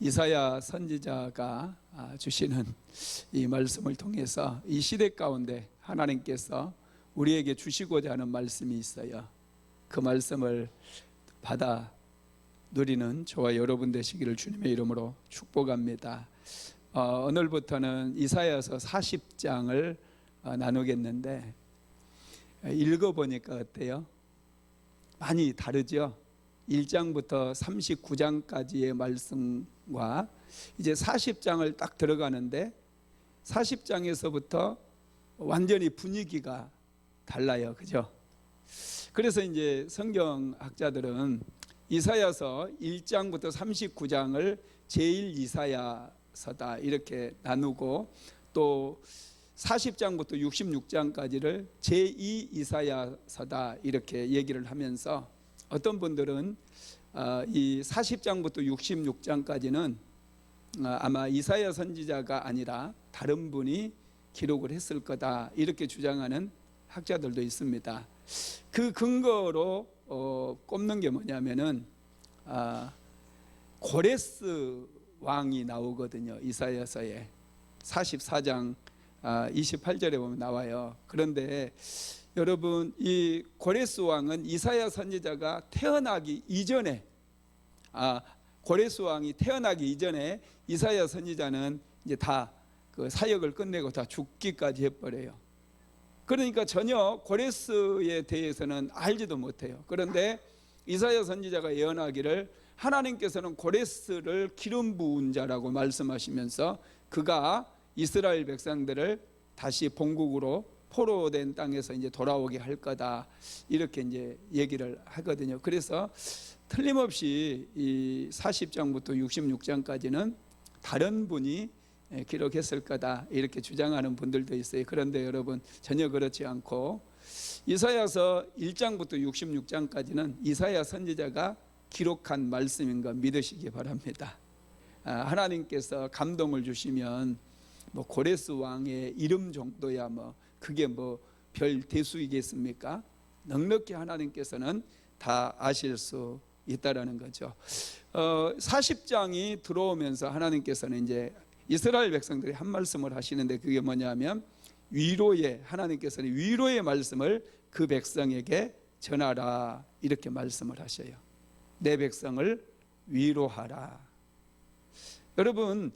이사야 선지자가 주시는 이 말씀을 통해서 이 시대 가운데 하나님께서 우리에게 주시고자 하는 말씀이 있어요. 그 말씀을 받아 누리는 저와 여러분 되시기를 주님의 이름으로 축복합니다. 오늘부터는 이사야서 40장을 나누겠는데, 읽어보니까 어때요? 많이 다르죠? 1장부터 39장까지의 말씀과 이제 40장을 딱 들어가는데 40장에서부터 완전히 분위기가 달라요. 그죠? 그래서 이제 성경학자들은 이사야서 1장부터 39장을 제1이사야서다 이렇게 나누고, 또 40장부터 66장까지를 제2이사야서다 이렇게 얘기를 하면서, 어떤 분들은 이 40장부터 66장까지는 아마 이사야 선지자가 아니라 다른 분이 기록을 했을 거다 이렇게 주장하는 학자들도 있습니다. 그 근거로 꼽는 게 뭐냐면은 고레스 왕이 나오거든요. 이사야서에 44장 28절에 보면 나와요. 그런데 여러분, 이 고레스 왕은 이사야 선지자가 태어나기 이전에, 고레스 왕이 태어나기 이전에 이사야 선지자는 이제 다 그 사역을 끝내고 다 죽기까지 해버려요. 그러니까 전혀 고레스에 대해서는 알지도 못해요. 그런데 이사야 선지자가 예언하기를 하나님께서는 고레스를 기름 부은 자라고 말씀하시면서 그가 이스라엘 백성들을 다시 본국으로 포로된 땅에서 이제 돌아오게 할 거다 이렇게 이제 얘기를 하거든요. 그래서 틀림없이 이 40장부터 66장까지는 다른 분이 기록했을 거다 이렇게 주장하는 분들도 있어요. 그런데 여러분, 전혀 그렇지 않고 이사야서 1장부터 66장까지는 이사야 선지자가 기록한 말씀인 거 믿으시기 바랍니다. 하나님께서 감동을 주시면 뭐 고레스 왕의 이름 정도야 뭐 그게 뭐 별 대수이겠습니까? 넉넉히 하나님께서는 다 아실 수 있다라는 거죠. 40장이 들어오면서 하나님께서는 이제 이스라엘 백성들이 한 말씀을 하시는데, 그게 뭐냐면 하나님께서는 위로의 말씀을 그 백성에게 전하라 이렇게 말씀을 하셔요. 내 백성을 위로하라. 여러분,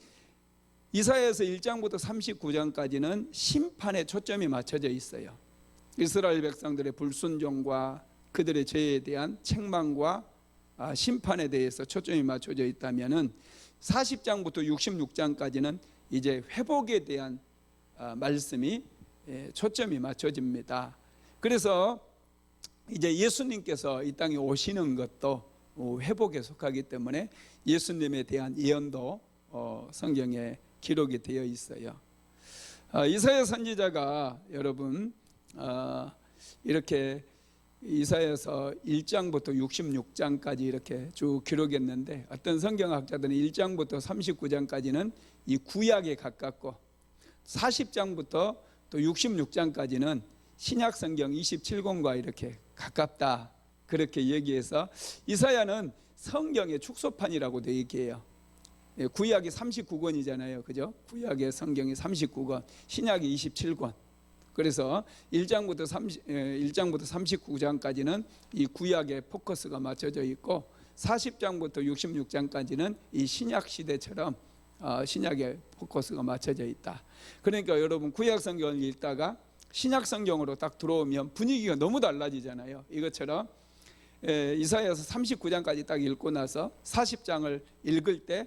이사야서 1장부터 39장까지는 심판에 초점이 맞춰져 있어요. 이스라엘 백성들의 불순종과 그들의 죄에 대한 책망과 심판에 대해서 초점이 맞춰져 있다면은 40장부터 66장까지는 이제 회복에 대한 말씀이 초점이 맞춰집니다. 그래서 이제 예수님께서 이 땅에 오시는 것도 회복에 속하기 때문에 예수님에 대한 예언도 성경에 기록이 되어 있어요. 이사야 선지자가 여러분 이렇게 이사야서 1장부터 66장까지 이렇게 쭉 기록했는데, 어떤 성경학자들은 1장부터 39장까지는 이 구약에 가깝고 40장부터 또 66장까지는 신약 성경 27권과 이렇게 가깝다 그렇게 얘기해서, 이사야는 성경의 축소판이라고 되어 얘기해요. 구약이 39권이잖아요. 그죠? 구약의 성경이 39권, 신약이 27권. 그래서 1장부터 39장까지는 이 구약의 포커스가 맞춰져 있고, 40장부터 66장까지는 이 신약 시대처럼 신약의 포커스가 맞춰져 있다. 그러니까 여러분, 구약 성경을 읽다가 신약 성경으로 딱 들어오면 분위기가 너무 달라지잖아요. 이것처럼 이사야서 39장까지 딱 읽고 나서 40장을 읽을 때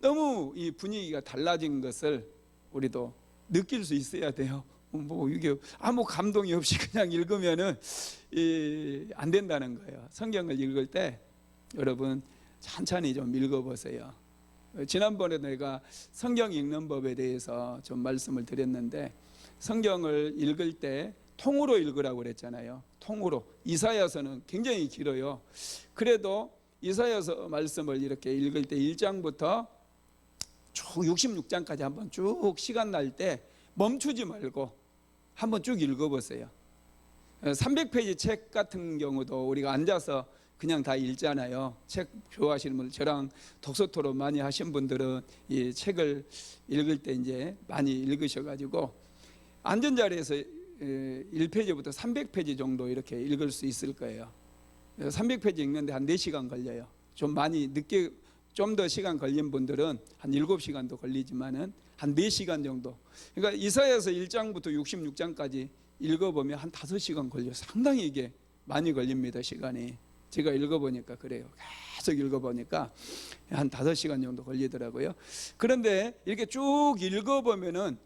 너무 이 분위기가 달라진 것을 우리도 느낄 수 있어야 돼요. 뭐 이게 아무 감동이 없이 그냥 읽으면은 안 된다는 거예요. 성경을 읽을 때 여러분 천천히 좀 읽어보세요. 지난번에 내가 성경 읽는 법에 대해서 좀 말씀을 드렸는데, 성경을 읽을 때 통으로 읽으라고 그랬잖아요. 통으로. 이사야서는 굉장히 길어요. 그래도 이사야서 말씀을 이렇게 읽을 때 1장부터 쭉 66장까지 한번 쭉 시간 날 때 멈추지 말고 한번 쭉 읽어보세요. 300페이지 책 같은 경우도 우리가 앉아서 그냥 다 읽잖아요. 책 좋아하시는 분들, 저랑 독서 토론 많이 하신 분들은 이 책을 읽을 때 이제 많이 읽으셔가지고 앉은 자리에서 1페이지부터 300페이지 정도 이렇게 읽을 수 있을 거예요. 300페이지 읽는데 한 4시간 걸려요. 좀 많이 늦게 좀 더 시간 걸린 분들은 한 7시간도 걸리지만은 한 4시간 정도. 그러니까 이사야서 1장부터 66장까지 읽어보면 한 5시간 걸려요. 상당히 이게 많이 걸립니다, 시간이. 제가 읽어보니까 그래요. 계속 읽어보니까 한 5시간 정도 걸리더라고요. 그런데 이렇게 쭉 읽어보면은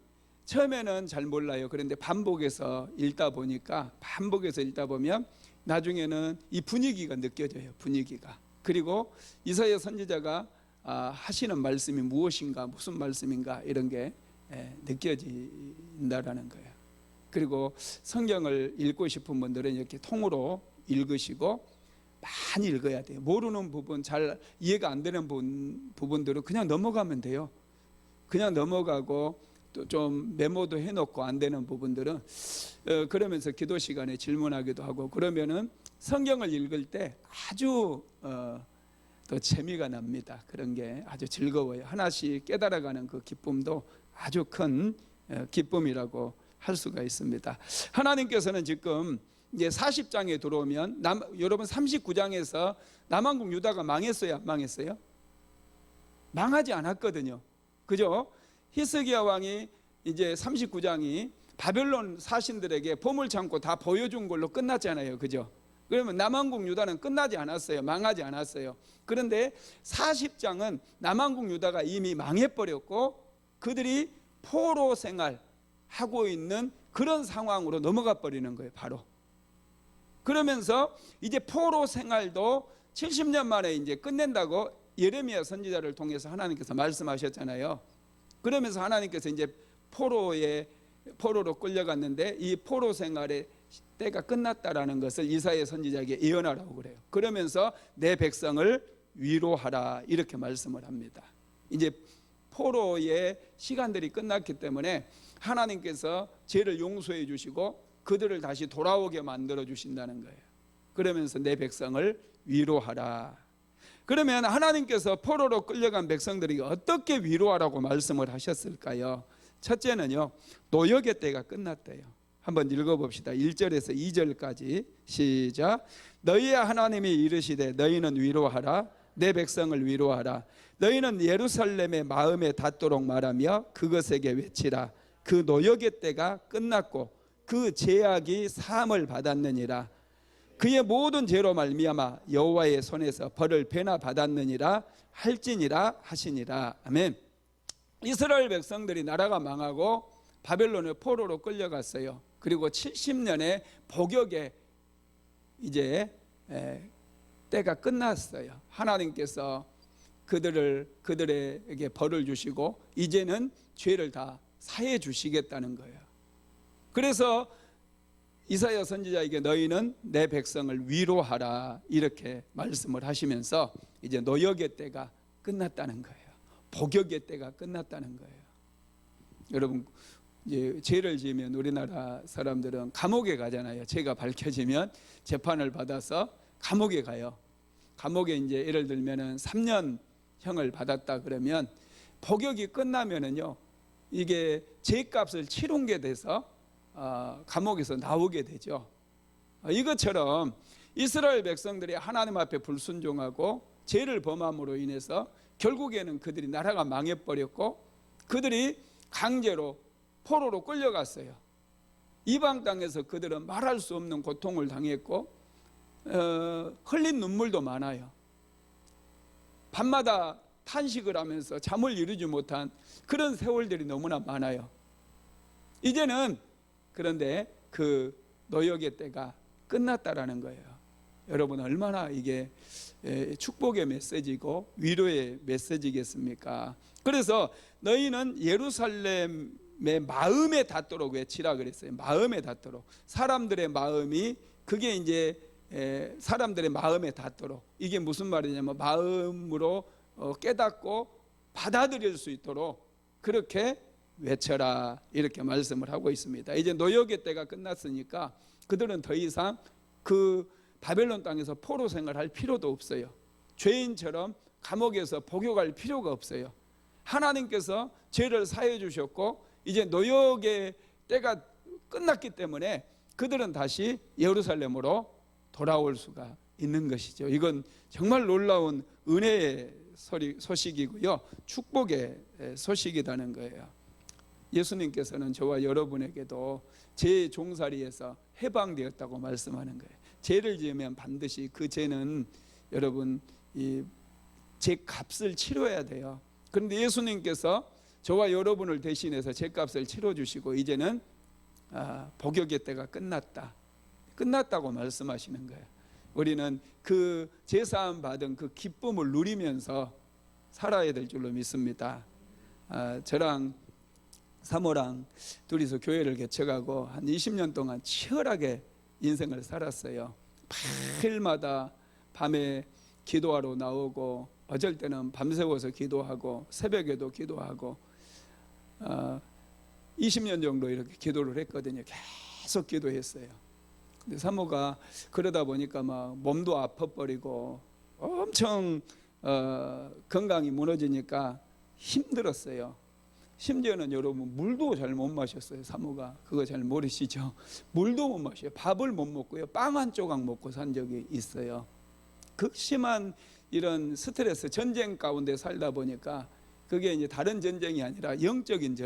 처음에는 잘 몰라요. 그런데 반복해서 읽다 보면 나중에는 이 분위기가 느껴져요. 분위기가. 그리고 이사야 선지자가 하시는 말씀이 무엇인가, 무슨 말씀인가 이런 게 느껴진다라는 거예요. 그리고 성경을 읽고 싶은 분들은 이렇게 통으로 읽으시고 많이 읽어야 돼요. 모르는 부분, 잘 이해가 안 되는 부분들은 그냥 넘어가면 돼요. 그냥 넘어가고 또 좀 메모도 해놓고 안 되는 부분들은 그러면서 기도 시간에 질문하기도 하고 그러면은 성경을 읽을 때 아주 더 재미가 납니다. 그런 게 아주 즐거워요. 하나씩 깨달아가는 그 기쁨도 아주 큰 기쁨이라고 할 수가 있습니다. 하나님께서는 지금 이제 40장에 들어오면 여러분 39장에서 남한국 유다가 망했어요, 안 망했어요? 망하지 않았거든요. 그죠? 히스기야 왕이 이제 39장이 바벨론 사신들에게 보물창고 다 보여준 걸로 끝났잖아요. 그죠? 그러면 남한국 유다는 끝나지 않았어요. 망하지 않았어요. 그런데 40장은 남한국 유다가 이미 망해버렸고 그들이 포로 생활하고 있는 그런 상황으로 넘어가 버리는 거예요. 바로. 그러면서 이제 포로 생활도 70년 만에 이제 끝낸다고 예레미야 선지자를 통해서 하나님께서 말씀하셨잖아요. 그러면서 하나님께서 이제 포로로 끌려갔는데 이 포로 생활의 때가 끝났다라는 것을 이사야 선지자에게 예언하라고 그래요. 그러면서 내 백성을 위로하라 이렇게 말씀을 합니다. 이제 포로의 시간들이 끝났기 때문에 하나님께서 죄를 용서해 주시고 그들을 다시 돌아오게 만들어 주신다는 거예요. 그러면서 내 백성을 위로하라. 그러면 하나님께서 포로로 끌려간 백성들에게 어떻게 위로하라고 말씀을 하셨을까요? 첫째는요, 노역의 때가 끝났대요. 한번 읽어봅시다. 1절에서 2절까지 시작. 너희의 하나님이 이르시되 너희는 위로하라. 내 백성을 위로하라. 너희는 예루살렘의 마음에 닿도록 말하며 그것에게 외치라. 그 노역의 때가 끝났고 그 죄악이 사함을 받았느니라. 그의 모든 죄로 말미암아 여호와의 손에서 벌을 배나 받았느니라 할지니라 하시니라. 아멘. 이스라엘 백성들이 나라가 망하고 바벨론의 포로로 끌려갔어요. 그리고 70년의 복역의 이제 때가 끝났어요. 하나님께서 그들에게 벌을 주시고 이제는 죄를 다 사해 주시겠다는 거예요. 그래서 이사야 선지자에게 너희는 내 백성을 위로하라 이렇게 말씀을 하시면서 이제 노역의 때가 끝났다는 거예요. 복역의 때가 끝났다는 거예요. 여러분 이제 죄를 지으면 우리나라 사람들은 감옥에 가잖아요. 죄가 밝혀지면 재판을 받아서 감옥에 가요. 감옥에 이제 예를 들면은 3년형을 받았다 그러면 복역이 끝나면은요 이게 죄값을 치른 게 돼서 감옥에서 나오게 되죠. 이것처럼 이스라엘 백성들이 하나님 앞에 불순종하고 죄를 범함으로 인해서 결국에는 그들이 나라가 망해버렸고 그들이 강제로 포로로 끌려갔어요. 이방 땅에서 그들은 말할 수 없는 고통을 당했고 흘린 눈물도 많아요. 밤마다 탄식을 하면서 잠을 이루지 못한 그런 세월들이 너무나 많아요. 이제는 그런데 그 노역의 때가 끝났다라는 거예요. 여러분 얼마나 이게 축복의 메시지고 위로의 메시지겠습니까? 그래서 너희는 예루살렘의 마음에 닿도록 외치라 그랬어요. 마음에 닿도록. 사람들의 마음이 그게 이제 사람들의 마음에 닿도록. 이게 무슨 말이냐면 마음으로 깨닫고 받아들일 수 있도록 그렇게 외쳐라 이렇게 말씀을 하고 있습니다. 이제 노역의 때가 끝났으니까 그들은 더 이상 그 바벨론 땅에서 포로 생활할 필요도 없어요. 죄인처럼 감옥에서 복역할 필요가 없어요. 하나님께서 죄를 사해 주셨고 이제 노역의 때가 끝났기 때문에 그들은 다시 예루살렘으로 돌아올 수가 있는 것이죠. 이건 정말 놀라운 은혜의 소식이고요, 축복의 소식이라는 거예요. 예수님께서는 저와 여러분에게도 죄 종살이에서 해방되었다고 말씀하는 거예요. 죄를 지으면 반드시 그 죄는 여러분 이 죄값을 치러야 돼요. 그런데 예수님께서 저와 여러분을 대신해서 죄값을 치러주시고 이제는 복역의 때가 끝났다고 말씀하시는 거예요. 우리는 그 제사함 받은 그 기쁨을 누리면서 살아야 될 줄로 믿습니다. 저랑 사모랑 둘이서 교회를 개척하고 한 20년 동안 치열하게 인생을 살았어요. 매일마다 밤에 기도하러 나오고 어쩔 때는 밤새워서 기도하고 새벽에도 기도하고 20년 정도 이렇게 기도를 했거든요. 계속 기도했어요. 근데 사모가 그러다 보니까 막 몸도 아파버리고 엄청 건강이 무너지니까 힘들었어요. 심지어는 여러분 물도 잘 못 마셨어요. 사모가 그거 잘 모르시죠? 물도 못 마셔요. 밥을 못 먹고요, 빵 한 조각 먹고 산 적이 있어요. 극심한 이런 스트레스, 전쟁 가운데 살다 보니까 그게 이제 다른 전쟁이 아니라 영적인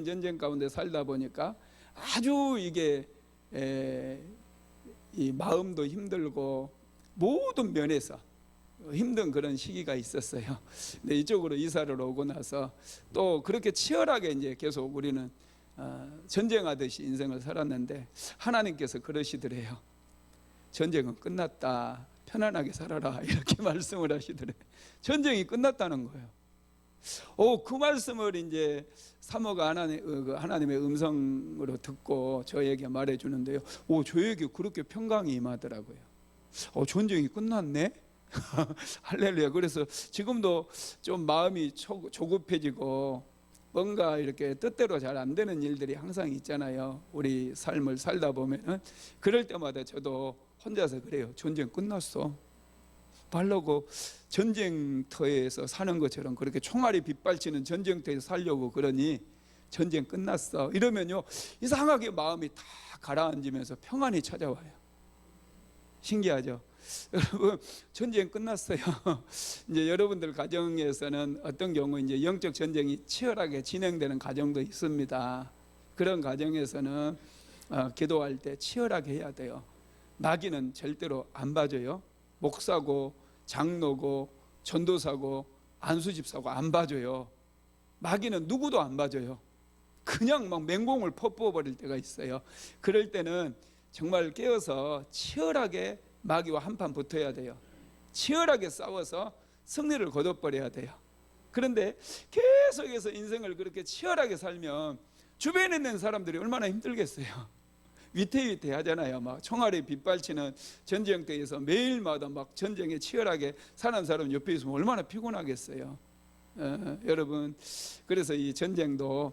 전쟁 가운데 살다 보니까 아주 이게 이 마음도 힘들고 모든 면에서 힘든 그런 시기가 있었어요. 근데 이쪽으로 이사를 오고 나서 또 그렇게 치열하게 이제 계속 우리는 전쟁하듯이 인생을 살았는데 하나님께서 그러시더래요. 전쟁은 끝났다. 편안하게 살아라. 이렇게 말씀을 하시더래요. 전쟁이 끝났다는 거예요. 그 말씀을 이제 사모가 하나님의 음성으로 듣고 저에게 말해주는데요. 저에게 그렇게 평강이 임하더라고요. 전쟁이 끝났네? 할렐루야. 그래서 지금도 좀 마음이 조급해지고 뭔가 이렇게 뜻대로 잘 안 되는 일들이 항상 있잖아요. 우리 삶을 살다 보면은 그럴 때마다 저도 혼자서 그래요. 전쟁 끝났어. 말라고 전쟁터에서 사는 것처럼 그렇게 총알이 빗발치는 전쟁터에서 살려고 그러니 전쟁 끝났어 이러면요 이상하게 마음이 다 가라앉으면서 평안이 찾아와요. 신기하죠? 여러분 전쟁 끝났어요. 이제 여러분들 가정에서는 어떤 경우 이제 영적 전쟁이 치열하게 진행되는 가정도 있습니다. 그런 가정에서는 기도할 때 치열하게 해야 돼요. 마귀는 절대로 안 봐줘요. 목사고 장로고 전도사고 안수집사고 안 봐줘요. 마귀는 누구도 안 봐줘요. 그냥 막 맹공을 퍼부어버릴 때가 있어요. 그럴 때는 정말 깨어서 치열하게 마귀와 한판 붙어야 돼요. 치열하게 싸워서 승리를 거둬버려야 돼요. 그런데 계속해서 인생을 그렇게 치열하게 살면 주변에 있는 사람들이 얼마나 힘들겠어요. 위태위태하잖아요. 막 총알이 빗발치는 전쟁터에서 매일마다 막 전쟁에 치열하게 사는 사람 옆에 있으면 얼마나 피곤하겠어요. 여러분 그래서 이 전쟁도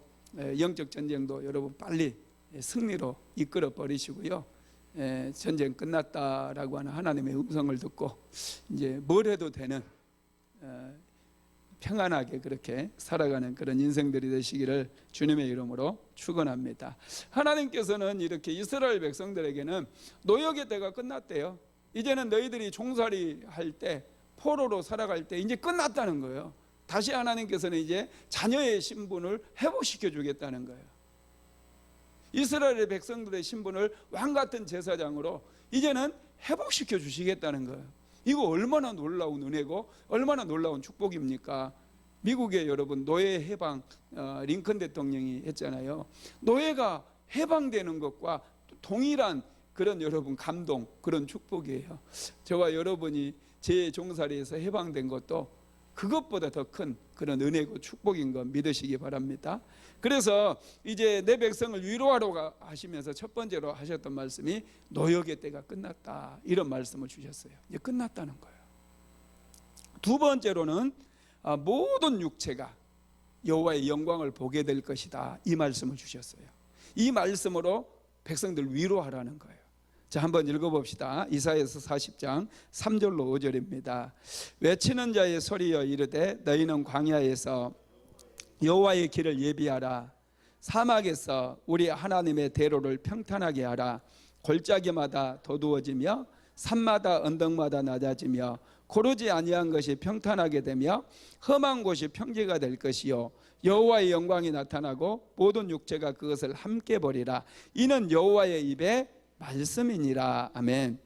영적 전쟁도 여러분 빨리 승리로 이끌어 버리시고요. 전쟁 끝났다라고 하는 하나님의 음성을 듣고 이제 뭘 해도 되는 평안하게 그렇게 살아가는 그런 인생들이 되시기를 주님의 이름으로 축원합니다. 하나님께서는 이렇게 이스라엘 백성들에게는 노역의 때가 끝났대요. 이제는 너희들이 종살이 할 때 포로로 살아갈 때 이제 끝났다는 거예요. 다시 하나님께서는 이제 자녀의 신분을 회복시켜 주겠다는 거예요. 이스라엘의 백성들의 신분을 왕같은 제사장으로 이제는 회복시켜 주시겠다는 거예요. 이거 얼마나 놀라운 은혜고 얼마나 놀라운 축복입니까? 미국의 여러분 노예 해방 링컨 대통령이 했잖아요. 노예가 해방되는 것과 동일한 그런 여러분 감동, 그런 축복이에요. 저와 여러분이 제 종살이에서 해방된 것도 그것보다 더 큰 그런 은혜고 축복인 거 믿으시기 바랍니다. 그래서 이제 내 백성을 위로하러 하시면서 첫 번째로 하셨던 말씀이 노역의 때가 끝났다, 이런 말씀을 주셨어요. 이제 끝났다는 거예요. 두 번째로는 모든 육체가 여호와의 영광을 보게 될 것이다, 이 말씀을 주셨어요. 이 말씀으로 백성들 위로하라는 거예요. 자, 한번 읽어봅시다. 이사야서 40장 3절로 5절입니다. 외치는 자의 소리여 이르되 너희는 광야에서 여호와의 길을 예비하라. 사막에서 우리 하나님의 대로를 평탄하게 하라. 골짜기마다 도두어지며 산마다 언덕마다 낮아지며 고르지 아니한 것이 평탄하게 되며 험한 곳이 평지가 될 것이요 여호와의 영광이 나타나고 모든 육체가 그것을 함께 보리라. 이는 여호와의 입에 말씀이니라. 아멘.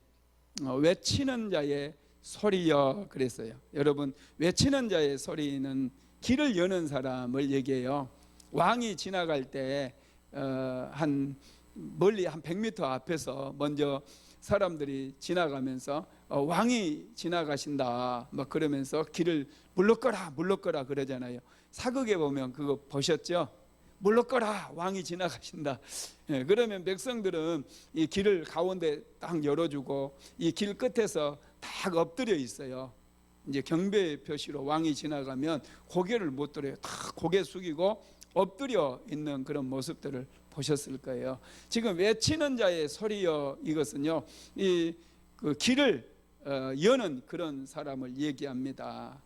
외치는 자의 소리여 그랬어요. 여러분, 외치는 자의 소리는 길을 여는 사람을 얘기해요. 왕이 지나갈 때 멀리 한 100m 앞에서 먼저 사람들이 지나가면서 왕이 지나가신다 막 그러면서 길을 물러거라 그러잖아요. 사극에 보면 그거 보셨죠? 물러거라, 왕이 지나가신다. 그러면 백성들은 이 길을 가운데 딱 열어주고 이 길 끝에서 딱 엎드려 있어요. 이제 경배 표시로 왕이 지나가면 고개를 못 들어요. 딱 고개 숙이고 엎드려 있는 그런 모습들을 보셨을 거예요. 지금 외치는 자의 소리여, 이것은요, 그 길을 여는 그런 사람을 얘기합니다.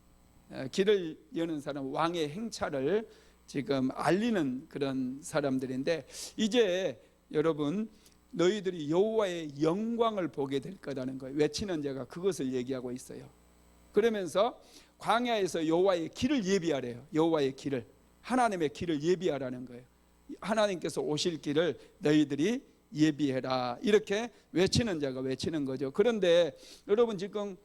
길을 여는 사람, 왕의 행차를 지금 알리는 그런 사람들인데, 이제 여러분, 너희들이 여호와의 영광을 보게 될 거라는 거예요. 외치는 자가 그것을 얘기하고 있어요. 그러면서 광야에서 여호와의 길을 예비하래요. 여호와의 길을, 하나님의 길을 예비하라는 거예요. 하나님께서 오실 길을 너희들이 예비해라, 이렇게 외치는 자가 외치는 거죠. 그런데 여러분, 지금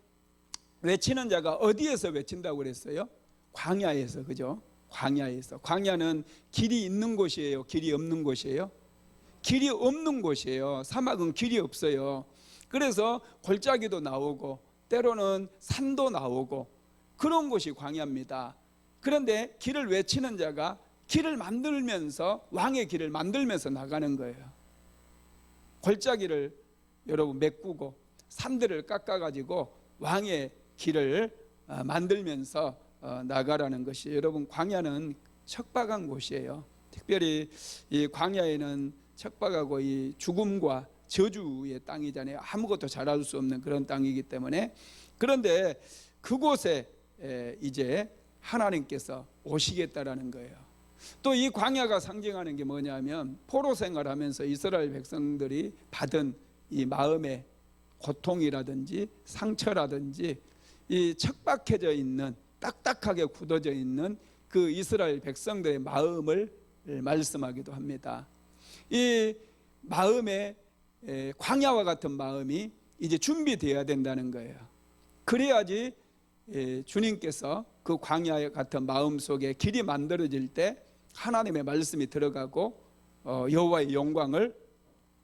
외치는 자가 어디에서 외친다고 그랬어요? 광야에서. 그죠? 광야에서. 광야는 길이 있는 곳이에요? 길이 없는 곳이에요? 길이 없는 곳이에요. 사막은 길이 없어요. 그래서 골짜기도 나오고 때로는 산도 나오고 그런 곳이 광야입니다. 그런데 길을 외치는 자가 길을 만들면서, 왕의 길을 만들면서 나가는 거예요. 골짜기를 여러분 메꾸고 산들을 깎아가지고 왕의 길을 만들면서 나가라는 것이, 여러분, 광야는 척박한 곳이에요. 특별히 이 광야에는 척박하고 이 죽음과 저주의 땅이잖아요. 아무것도 자랄 수 없는 그런 땅이기 때문에. 그런데 그곳에 이제 하나님께서 오시겠다라는 거예요. 또 이 광야가 상징하는 게 뭐냐면, 포로 생활하면서 이스라엘 백성들이 받은 이 마음의 고통이라든지 상처라든지 이 척박해져 있는, 딱딱하게 굳어져 있는 그 이스라엘 백성들의 마음을 말씀하기도 합니다. 이 마음의 광야와 같은 마음이 이제 준비되어야 된다는 거예요. 그래야지 주님께서 그 광야 같은 마음 속에 길이 만들어질 때 하나님의 말씀이 들어가고 여호와의 영광을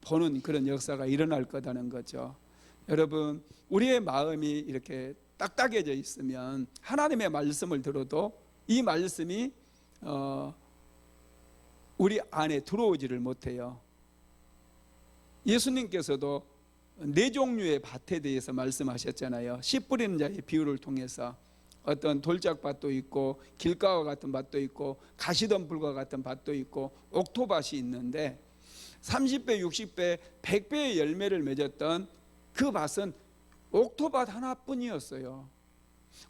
보는 그런 역사가 일어날 거다는 거죠. 여러분, 우리의 마음이 이렇게 딱딱해져 있으면 하나님의 말씀을 들어도 이 말씀이 우리 안에 들어오지를 못해요. 예수님께서도 네 종류의 밭에 대해서 말씀하셨잖아요. 씨 뿌리는 자의 비유를 통해서 어떤 돌짝밭도 있고 길가와 같은 밭도 있고 가시덤불과 같은 밭도 있고 옥토밭이 있는데 30배, 60배, 100배의 열매를 맺었던 그 밭은 옥토밭 하나뿐이었어요.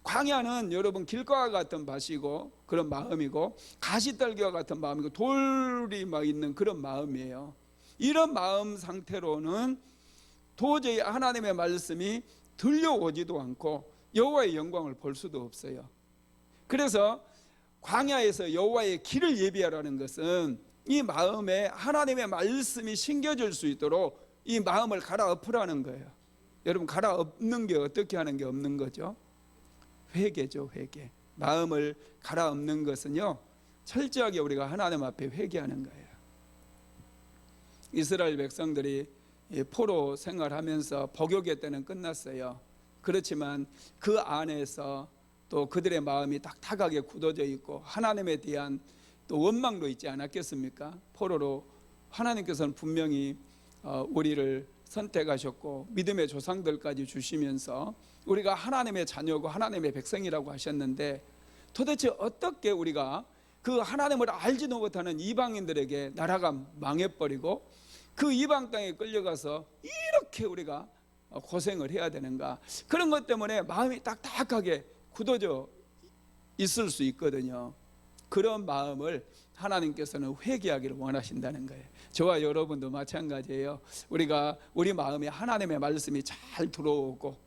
광야는 여러분 길가와 같은 밭이고 그런 마음이고 가시떨기와 같은 마음이고 돌이 막 있는 그런 마음이에요. 이런 마음 상태로는 도저히 하나님의 말씀이 들려오지도 않고 여호와의 영광을 볼 수도 없어요. 그래서 광야에서 여호와의 길을 예비하라는 것은 이 마음에 하나님의 말씀이 심겨질 수 있도록 이 마음을 갈아엎으라는 거예요. 여러분, 갈아엎는 게 어떻게 하는 게 없는 거죠? 회개죠, 회개. 마음을 갈아엎는 것은요, 철저하게 우리가 하나님 앞에 회개하는 거예요. 이스라엘 백성들이 포로 생활하면서 복역의 때는 끝났어요. 그렇지만 그 안에서 또 그들의 마음이 딱딱하게 굳어져 있고 하나님에 대한 또 원망도 있지 않았겠습니까? 포로로 하나님께서는 분명히 우리를 선택하셨고 믿음의 조상들까지 주시면서 우리가 하나님의 자녀고 하나님의 백성이라고 하셨는데, 도대체 어떻게 우리가 그 하나님을 알지도 못하는 이방인들에게 나라가 망해버리고 그 이방 땅에 끌려가서 이렇게 우리가 고생을 해야 되는가? 그런 것 때문에 마음이 딱딱하게 굳어져 있을 수 있거든요. 그런 마음을 하나님께서는 회개하기를 원하신다는 거예요. 저와 여러분도 마찬가지예요. 우리 마음에 하나님의 말씀이 잘 들어오고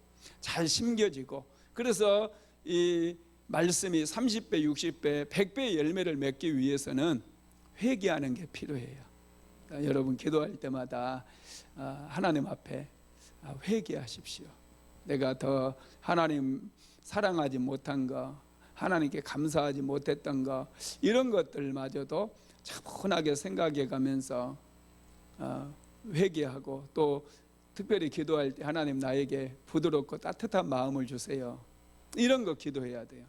잘 심겨지고, 그래서 이 말씀이 30배, 60배, 100배의 열매를 맺기 위해서는 회개하는 게 필요해요. 그러니까 여러분 기도할 때마다 하나님 앞에 회개하십시오. 내가 더 하나님 사랑하지 못한 거, 하나님께 감사하지 못했던 거, 이런 것들마저도 차분하게 생각해 가면서 회개하고, 또 특별히 기도할 때 하나님 나에게 부드럽고 따뜻한 마음을 주세요, 이런 거 기도해야 돼요.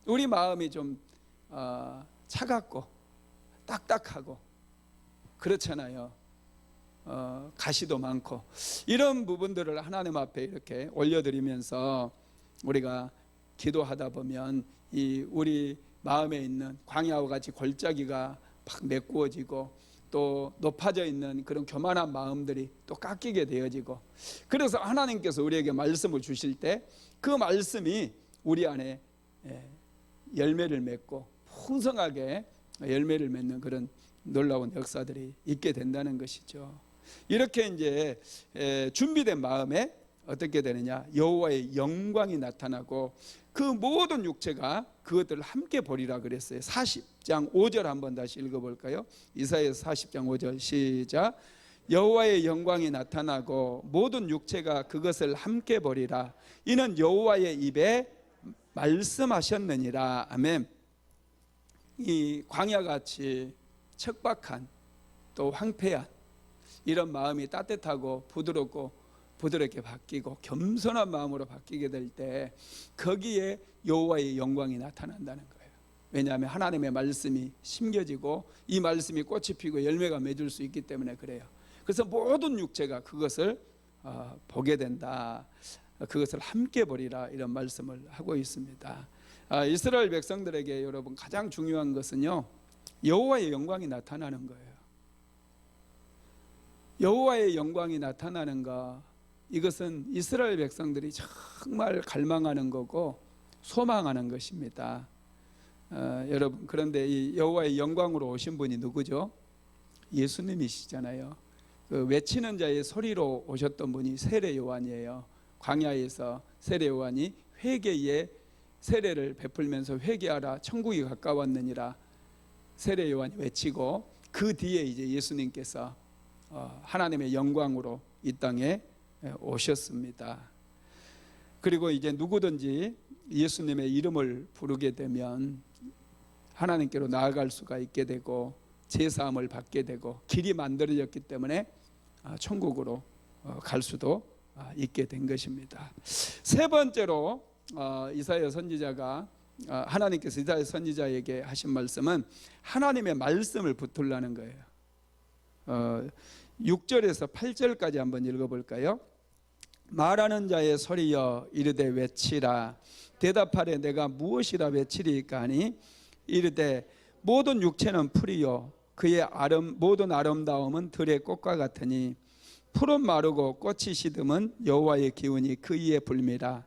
우리 마음이 좀 차갑고 딱딱하고 그렇잖아요. 가시도 많고, 이런 부분들을 하나님 앞에 이렇게 올려드리면서 우리가 기도하다 보면 이 우리 마음에 있는 광야와 같이 골짜기가 막 메꾸어지고, 또 높아져 있는 그런 교만한 마음들이 또 깎이게 되어지고, 그래서 하나님께서 우리에게 말씀을 주실 때 그 말씀이 우리 안에 열매를 맺고 풍성하게 열매를 맺는 그런 놀라운 역사들이 있게 된다는 것이죠. 이렇게 이제 준비된 마음에 어떻게 되느냐, 여호와의 영광이 나타나고 그 모든 육체가 그것들을 함께 보리라 그랬어요. 40장 5절 한번 다시 읽어볼까요? 이사야서 40장 5절 시작. 여호와의 영광이 나타나고 모든 육체가 그것을 함께 보리라. 이는 여호와의 입에 말씀하셨느니라. 아멘. 이 광야같이 척박한 또 황폐한 이런 마음이 따뜻하고 부드럽게 바뀌고 겸손한 마음으로 바뀌게 될 때 거기에 여호와의 영광이 나타난다는 거예요. 왜냐하면 하나님의 말씀이 심겨지고 이 말씀이 꽃이 피고 열매가 맺을 수 있기 때문에 그래요. 그래서 모든 육체가 그것을 보게 된다. 그것을 함께 보리라, 이런 말씀을 하고 있습니다. 이스라엘 백성들에게 여러분 가장 중요한 것은요, 여호와의 영광이 나타나는 거예요. 여호와의 영광이 나타나는 것, 이것은 이스라엘 백성들이 정말 갈망하는 거고 소망하는 것입니다. 여러분, 그런데 이 여호와의 영광으로 오신 분이 누구죠? 예수님이시잖아요. 그 외치는 자의 소리로 오셨던 분이 세례 요한이에요. 광야에서 세례 요한이 회개의 세례를 베풀면서 회개하라, 천국이 가까웠느니라 세례 요한이 외치고, 그 뒤에 이제 예수님께서 하나님의 영광으로 이 땅에 오셨습니다. 그리고 이제 누구든지 예수님의 이름을 부르게 되면 하나님께로 나아갈 수가 있게 되고 제사함을 받게 되고 길이 만들어졌기 때문에 천국으로 갈 수도 있게 된 것입니다. 세 번째로 이사야 선지자가 하나님께서 이사야 선지자에게 하신 말씀은 하나님의 말씀을 붙들라는 거예요. 6절에서 8절까지 한번 읽어볼까요? 말하는 자의 소리여 이르되 외치라. 대답하되 내가 무엇이라 외치리까 하니 이르되 모든 육체는 풀이요 그의 모든 아름다움은 들의 꽃과 같으니 풀은 마르고 꽃이 시듬은 여호와의 기운이 그 위에 불미라.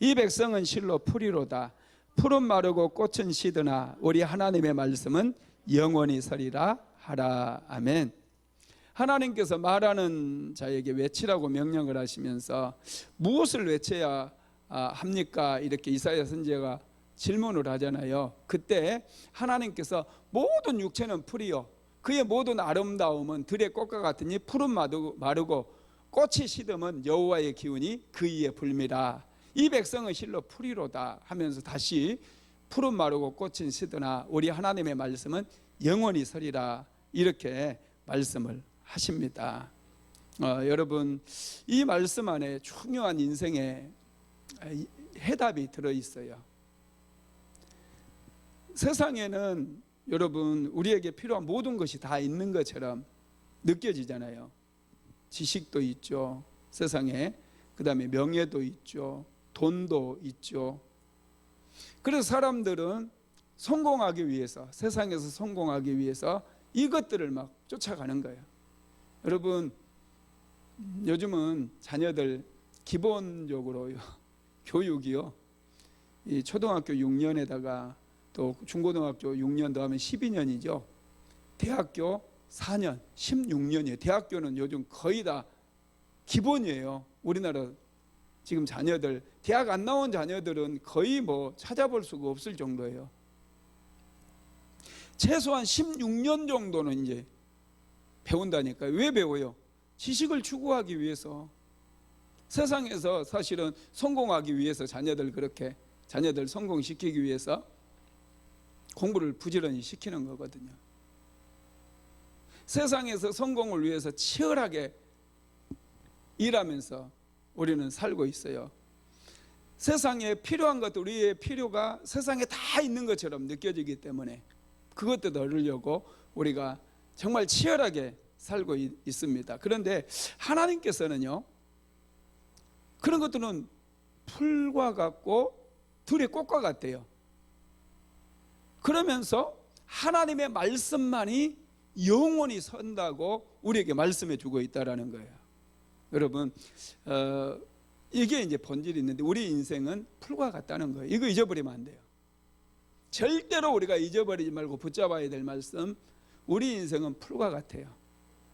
이 백성은 실로 풀이로다. 풀은 마르고 꽃은 시드나 우리 하나님의 말씀은 영원히 서리라 하라. 아멘. 하나님께서 말하는 자에게 외치라고 명령을 하시면서 무엇을 외쳐야 합니까? 이렇게 이사야 선지자가 질문을 하잖아요. 그때 하나님께서 모든 육체는 풀이요 그의 모든 아름다움은 들의 꽃과 같으니 풀은 마르고 꽃이 시듬은 여호와의 기운이 그 위에 불미라. 이 백성은 실로 풀이로다 하면서 다시 풀은 마르고 꽃은 시드나 우리 하나님의 말씀은 영원히 서리라, 이렇게 말씀을 하십니다. 여러분, 이 말씀 안에 중요한 인생의 해답이 들어있어요. 세상에는 여러분 우리에게 필요한 모든 것이 다 있는 것처럼 느껴지잖아요. 지식도 있죠, 세상에. 그 다음에 명예도 있죠, 돈도 있죠. 그래서 사람들은 성공하기 위해서, 세상에서 성공하기 위해서 이것들을 막 쫓아가는 거예요. 여러분 요즘은 자녀들 기본적으로 교육이요, 이 초등학교 6년에다가 또 중고등학교 6년 더하면 12년이죠. 대학교 4년, 16년이에요. 대학교는 요즘 거의 다 기본이에요. 우리나라 지금 자녀들, 대학 안 나온 자녀들은 거의 뭐 찾아볼 수가 없을 정도예요. 최소한 16년 정도는 이제 배운다니까요. 왜 배워요? 지식을 추구하기 위해서. 세상에서 사실은 성공하기 위해서 자녀들 성공시키기 위해서 공부를 부지런히 시키는 거거든요. 세상에서 성공을 위해서 치열하게 일하면서 우리는 살고 있어요. 세상에 필요한 것도 우리의 필요가 세상에 다 있는 것처럼 느껴지기 때문에 그것도 얻으려고 우리가 정말 치열하게 살고 있습니다. 그런데 하나님께서는요, 그런 것들은 풀과 같고 들의 꽃과 같대요. 그러면서 하나님의 말씀만이 영원히 선다고 우리에게 말씀해 주고 있다라는 거예요. 여러분, 이게 이제 본질이 있는데 우리 인생은 풀과 같다는 거예요. 이거 잊어버리면 안 돼요. 절대로 우리가 잊어버리지 말고 붙잡아야 될 말씀, 우리 인생은 풀과 같아요.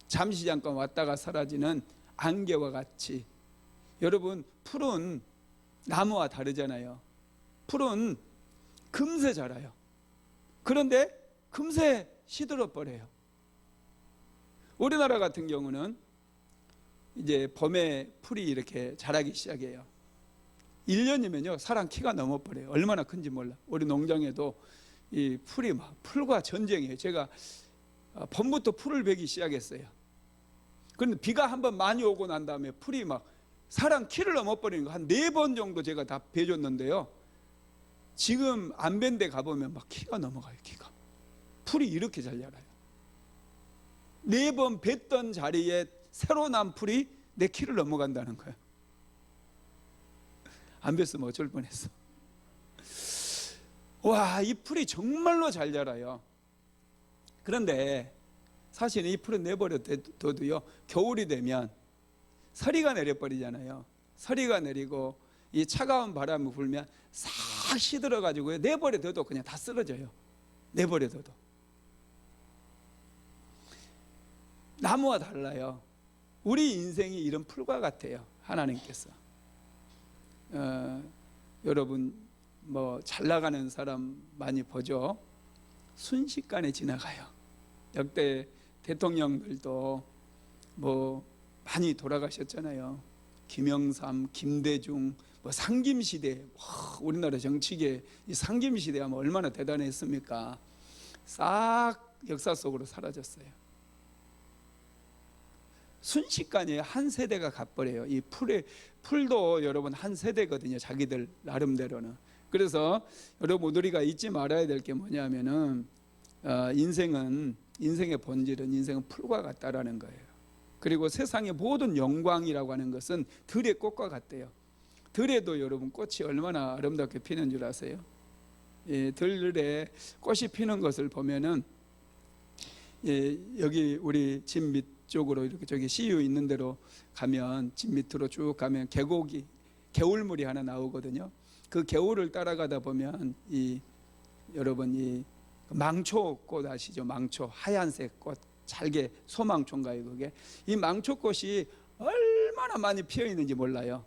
잠시 잠깐 왔다가 사라지는 안개와 같이. 여러분, 풀은 나무와 다르잖아요. 풀은 금세 자라요. 그런데 금세 시들어버려요. 우리나라 같은 경우는 이제 봄에 풀이 이렇게 자라기 시작해요. 1년이면요 사람 키가 넘어버려요. 얼마나 큰지 몰라. 우리 농장에도 이 풀이 막 풀과 전쟁이에요. 제가 봄부터 풀을 베기 시작했어요. 그런데 비가 한번 많이 오고 난 다음에 풀이 막 사람 키를 넘어버리는 거 한 4번 정도 제가 다 베줬는데요, 지금 안 벤 데 가보면 막 키가 넘어가요. 키가 풀이 이렇게 잘 자라요. 4번 뱄던 자리에 새로 난 풀이 내 키를 넘어간다는 거예요. 안 뱄으면 어쩔 뻔했어. 와, 이 풀이 정말로 잘 자라요. 그런데 사실 이 풀은 내버려둬도요, 겨울이 되면 서리가 내려버리잖아요. 서리가 내리고 이 차가운 바람이 불면 싹 시들어가지고 내버려둬도 그냥 다 쓰러져요. 내버려둬도. 나무와 달라요. 우리 인생이 이런 풀과 같아요. 하나님께서 여러분 뭐 잘 나가는 사람 많이 보죠. 순식간에 지나가요. 역대 대통령들도 뭐 많이 돌아가셨잖아요. 김영삼, 김대중, 뭐 상김시대, 우리나라 정치계 이 상김시대가 뭐 얼마나 대단했습니까? 싹 역사 속으로 사라졌어요. 순식간에 한 세대가 가버려요. 이 풀도 여러분 한 세대거든요. 자기들 나름대로는. 그래서 여러분 우리가 잊지 말아야 될 게 뭐냐면은 인생의 본질은 인생은 풀과 같다라는 거예요. 그리고 세상의 모든 영광이라고 하는 것은 들의 꽃과 같대요. 들에도 여러분 꽃이 얼마나 아름답게 피는 줄 아세요? 예, 들에 꽃이 피는 것을 보면은 여기 우리 집 밑쪽으로 이렇게 저기 CU 있는 데로 가면 집 밑으로 쭉 가면 계곡이 개울물이 하나 나오거든요. 그 개울을 따라가다 보면 여러분 이 망초꽃 아시죠? 망초 하얀색 꽃 잘게 소망초인가요 그게? 이 망초꽃이 얼마나 많이 피어 있는지 몰라요.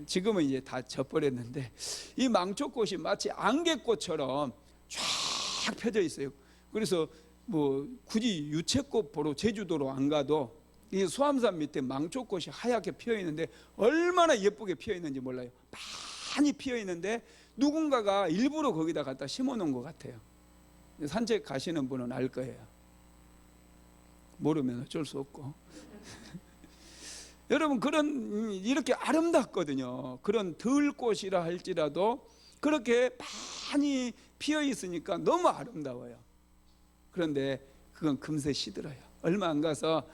지금은 이제 다 져버렸는데 이 망초꽃이 마치 안개꽃처럼 쫙 펴져 있어요. 그래서 뭐 굳이 유채꽃 보러 제주도로 안 가도 이 수암산 밑에 망초꽃이 하얗게 피어 있는데 얼마나 예쁘게 피어 있는지 몰라요. 많이 피어 있는데 누군가가 일부러 거기다 갖다 심어 놓은 것 같아요. 산책 가시는 분은 알 거예요. 모르면 어쩔 수 없고. 여러분 이렇게 아름답거든요. 그런 들꽃이라 할지라도 그렇게 많이 피어 있으니까 너무 아름다워요. 그런데 그건 금세 시들어요. 얼마 안 가서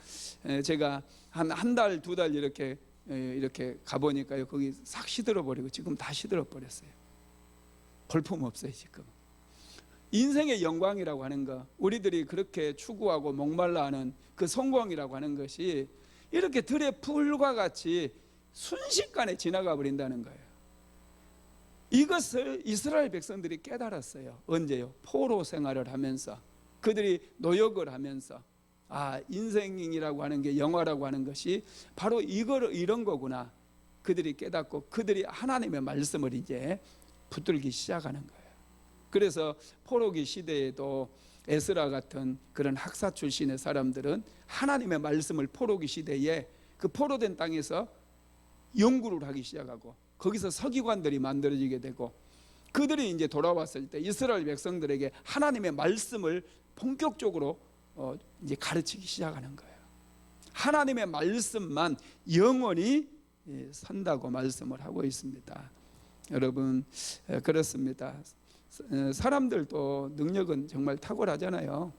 제가 한 달, 2달 이렇게 가보니까요, 거기 싹 시들어 버리고 지금 다 시들어 버렸어요. 볼품 없어요 지금. 인생의 영광이라고 하는 것, 우리들이 그렇게 추구하고 목말라 하는 그 성공이라고 하는 것이 이렇게 들의 풀과 같이 순식간에 지나가 버린다는 거예요. 이것을 이스라엘 백성들이 깨달았어요. 언제요? 포로 생활을 하면서, 그들이 노역을 하면서, 인생이라고 하는 게, 영화라고 하는 것이 바로 이런 거구나. 그들이 깨닫고 그들이 하나님의 말씀을 이제 붙들기 시작하는 거예요. 그래서 포로기 시대에도 에스라 같은 그런 학사 출신의 사람들은 하나님의 말씀을 포로기 시대에 그 포로된 땅에서 연구를 하기 시작하고, 거기서 서기관들이 만들어지게 되고, 그들이 이제 돌아왔을 때 이스라엘 백성들에게 하나님의 말씀을 본격적으로 이제 가르치기 시작하는 거예요. 하나님의 말씀만 영원히 산다고 말씀을 하고 있습니다. 여러분, 그렇습니다. 사람들도 능력은 정말 탁월하잖아요.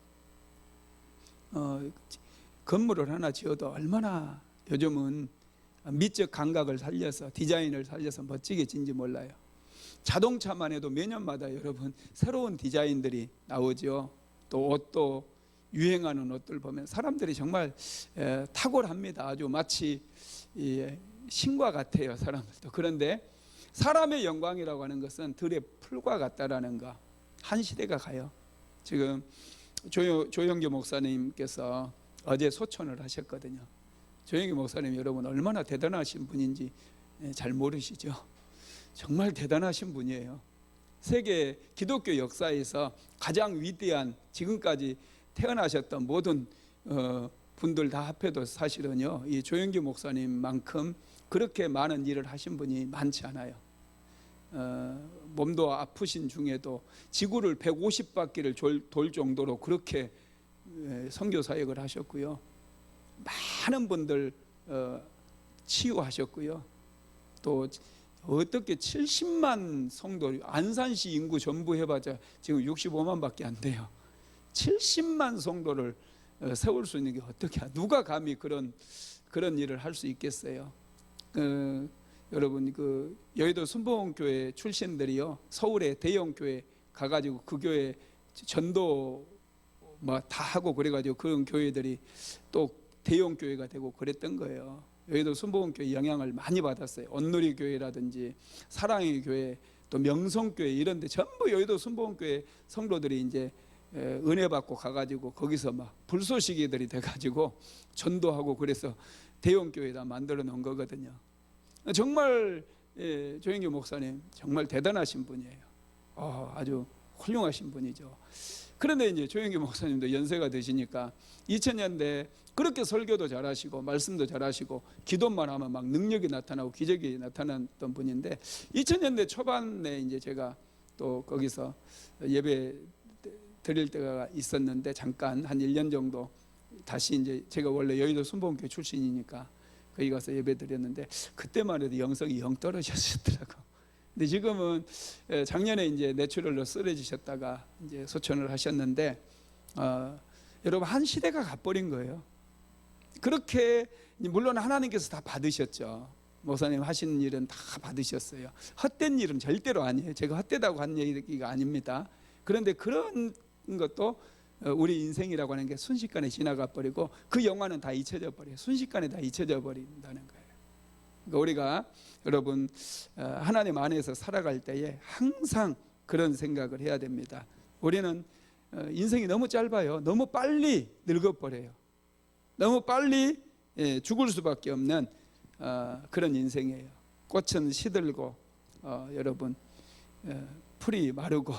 건물을 하나 지어도 얼마나 요즘은 미적 감각을 살려서, 디자인을 살려서 멋지게 짓는지 몰라요. 자동차만 해도 몇 년마다 여러분 새로운 디자인들이 나오죠. 또 옷도 유행하는 옷들 보면 사람들이 정말 탁월합니다. 아주 마치 신과 같아요, 사람들도. 그런데 사람의 영광이라고 하는 것은 들의 풀과 같다라는 거, 한 시대가 가요. 지금 조영규 목사님께서 어제 소천을 하셨거든요. 조영규 목사님, 여러분 얼마나 대단하신 분인지 잘 모르시죠? 정말 대단하신 분이에요. 세계 기독교 역사에서 가장 위대한, 지금까지 태어나셨던 모든 분들 다 합해도 사실은요, 이 조영규 목사님만큼 그렇게 많은 일을 하신 분이 많지 않아요. 몸도 아프신 중에도 지구를 150바퀴를 돌 정도로 그렇게 선교 사역을 하셨고요. 많은 분들 치유하셨고요. 또 어떻게 70만 성도, 안산시 인구 전부 해봤자 지금 65만밖에 안 돼요. 70만 성도를 세울 수 있는 게 어떻게, 누가 감히 그런 일을 할 수 있겠어요? 여러분, 그 여의도 순복음교회 출신들이요, 서울의 대형 교회 가가지고 그 교회 전도 뭐 다 하고 그래가지고 그런 교회들이 또 대형 교회가 되고 그랬던 거예요. 여의도 순복음교회 영향을 많이 받았어요. 온누리 교회라든지 사랑의 교회, 또 명성교회, 이런데 전부 여의도 순복음교회 성도들이 이제 은혜 받고 가가지고 거기서 막 불쏘시개들이 돼가지고 전도하고, 그래서 대형 교회다 만들어 놓은 거거든요. 정말 조영규 목사님 정말 대단하신 분이에요. 아주 훌륭하신 분이죠. 그런데 이제 조영규 목사님도 연세가 드시니까 2000년대 그렇게 설교도 잘하시고 말씀도 잘하시고 기도만 하면 막 능력이 나타나고 기적이 나타났던 분인데, 2000년대 초반에 이제 제가 또 거기서 예배 드릴 때가 있었는데, 잠깐 한 1년 정도 다시 이제 제가 원래 여의도 순복음교회 출신이니까 거기 가서 예배 드렸는데, 그때만 해도 영성이 영 떨어지셨더라고. 근데 지금은 작년에 이제 뇌출혈로 쓰러지셨다가 이제 소천을 하셨는데, 여러분 한 시대가 가버린 거예요. 그렇게 물론 하나님께서 다 받으셨죠. 목사님 하시는 일은 다 받으셨어요. 헛된 일은 절대로 아니에요. 제가 헛되다고 한 얘기가 아닙니다. 그런데 그런 것도 우리 인생이라고 하는 게 순식간에 지나가 버리고 그 영화는 다 잊혀져 버려요. 순식간에 다 잊혀져 버린다는 거예요. 그러니까 우리가 여러분 하나님 안에서 살아갈 때에 항상 그런 생각을 해야 됩니다. 우리는 인생이 너무 짧아요. 너무 빨리 늙어버려요. 너무 빨리 죽을 수밖에 없는 그런 인생이에요. 꽃은 시들고 여러분 풀이 마르고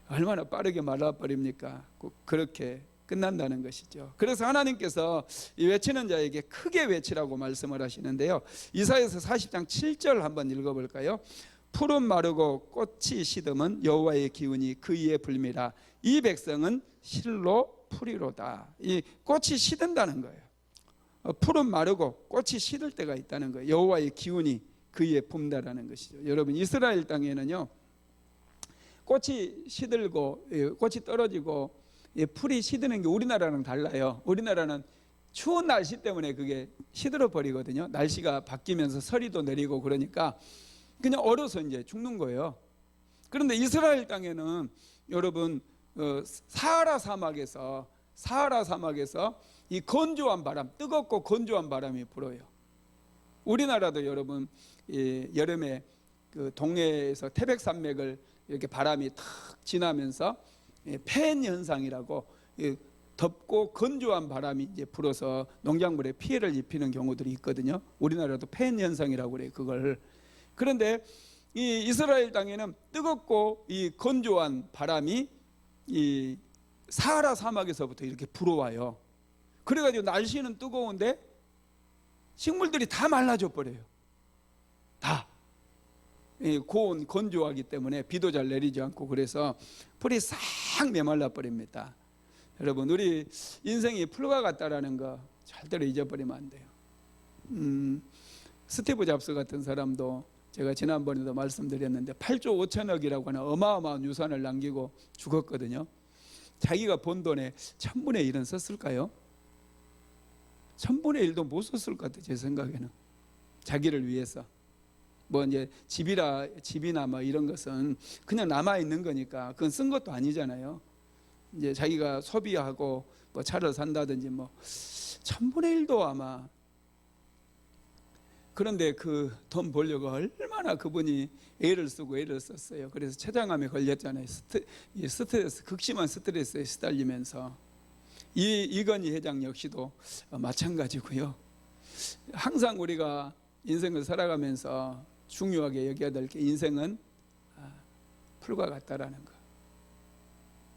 얼마나 빠르게 말라버립니까? 꼭 그렇게 끝난다는 것이죠. 그래서 하나님께서 이 외치는 자에게 크게 외치라고 말씀을 하시는데요, 이사야서 40장 7절 한번 읽어볼까요? 풀은 마르고 꽃이 시듬은 여호와의 기운이 그 위에 불미라. 이 백성은 실로 풀이로다. 이 꽃이 시든다는 거예요. 풀은 마르고 꽃이 시들 때가 있다는 거예요. 여호와의 기운이 그 위에 붐다라는 것이죠. 여러분, 이스라엘 땅에는요, 꽃이 시들고 꽃이 떨어지고 풀이 시드는 게 우리나라랑 달라요. 우리나라는 추운 날씨 때문에 그게 시들어 버리거든요. 날씨가 바뀌면서 서리도 내리고 그러니까 그냥 얼어서 이제 죽는 거예요. 그런데 이스라엘 땅에는 여러분 사하라 사막에서 이 건조한 바람, 뜨겁고 건조한 바람이 불어요. 우리나라도 여러분 여름에 그 동해에서 태백산맥을 이렇게 바람이 탁 지나면서 폐연 현상이라고 덥고 건조한 바람이 이제 불어서 농작물에 피해를 입히는 경우들이 있거든요. 우리나라도 폐연 현상이라고 그래요, 그걸. 그런데 이 이스라엘 땅에는 뜨겁고 이 건조한 바람이 이 사하라 사막에서부터 이렇게 불어와요. 그래가지고 날씨는 뜨거운데 식물들이 다 말라져 버려요. 다. 고온 건조하기 때문에 비도 잘 내리지 않고, 그래서 풀이 싹 메말라 버립니다. 여러분, 우리 인생이 풀과 같다라는 거 절대로 잊어버리면 안 돼요. 스티브 잡스 같은 사람도 제가 지난번에도 말씀드렸는데 8조 5천억이라고 하는 어마어마한 유산을 남기고 죽었거든요. 자기가 번 돈의 1000분의 1은 썼을까요? 1000분의 1도 못 썼을 것 같아요, 제 생각에는. 자기를 위해서. 뭐 이제 집이나 뭐 이런 것은 그냥 남아 있는 거니까 그건 쓴 것도 아니잖아요. 이제 자기가 소비하고 뭐 차를 산다든지 뭐 1000분의 1도 아마. 그런데 그 돈 벌려고 얼마나 그분이 애를 쓰고 애를 썼어요. 그래서 췌장암에 걸렸잖아요. 스트레스, 극심한 스트레스에 시달리면서. 이건희 회장 역시도 마찬가지고요. 항상 우리가 인생을 살아가면서 중요하게 여겨야 될 게, 인생은 풀과 같다라는 거.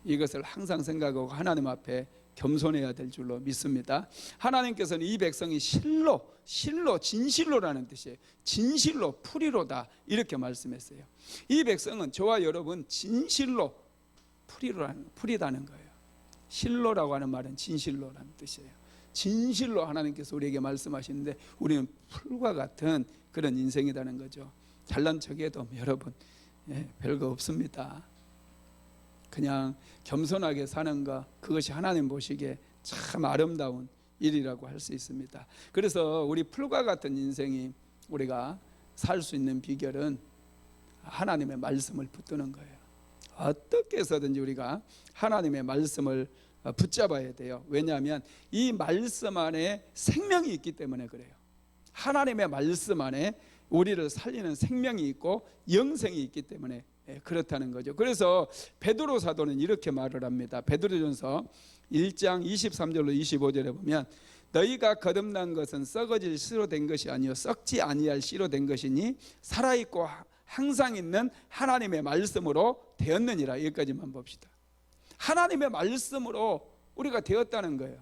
이것을 항상 생각하고 하나님 앞에 겸손해야 될 줄로 믿습니다. 하나님께서는 이 백성이 실로 진실로라는 뜻이에요. 진실로 풀이로다, 이렇게 말씀했어요. 이 백성은 저와 여러분 진실로 풀이다는 거예요. 실로라고 하는 말은 진실로라는 뜻이에요. 진실로 하나님께서 우리에게 말씀하시는데 우리는 풀과 같은 그런 인생이라는 거죠. 잘난 척해도 여러분 별거 없습니다. 그냥 겸손하게 사는 것, 그것이 하나님 보시기에 참 아름다운 일이라고 할 수 있습니다. 그래서 우리 풀과 같은 인생이 우리가 살 수 있는 비결은 하나님의 말씀을 붙드는 거예요. 어떻게 해서든지 우리가 하나님의 말씀을 붙잡아야 돼요. 왜냐하면 이 말씀 안에 생명이 있기 때문에 그래요. 하나님의 말씀 안에 우리를 살리는 생명이 있고 영생이 있기 때문에 그렇다는 거죠. 그래서 베드로 사도는 이렇게 말을 합니다. 베드로전서 1장 23절로 25절에 보면, 너희가 거듭난 것은 썩어질 씨로 된 것이 아니요 썩지 아니할 씨로 된 것이니 살아있고 항상 있는 하나님의 말씀으로 되었느니라. 여기까지만 봅시다. 하나님의 말씀으로 우리가 되었다는 거예요.